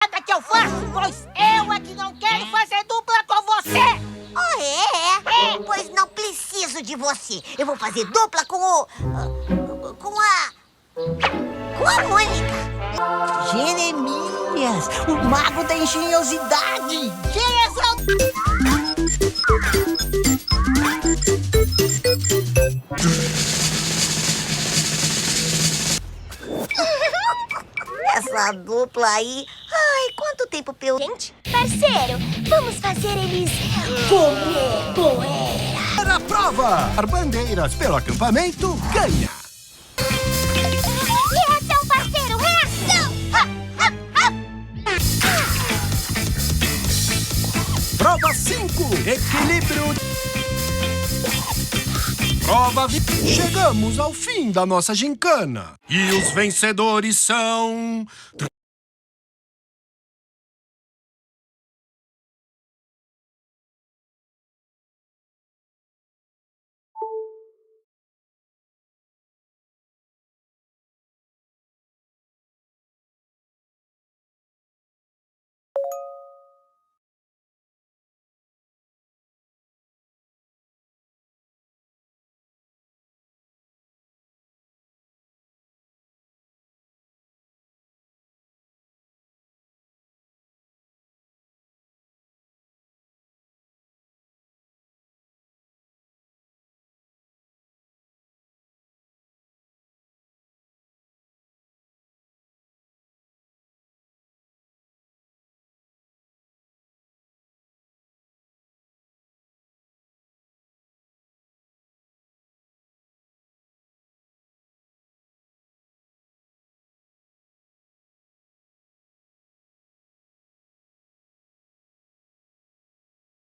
nada que eu faço, pois eu é que não quero fazer dupla com você! Oh, é? Pois não preciso de você. Eu vou fazer dupla com o... com a... com a Mônica. Jeremias, o mago da engenhosidade! Essa dupla aí... Ai, quanto tempo pelo... Gente, parceiro, vamos fazer eles comer poeira. Para a prova! Ar bandeiras pelo acampamento ganha! Reação, parceiro, reação! Prova 5, equilíbrio. Prova 20. Chegamos ao fim da nossa gincana. E os vencedores são...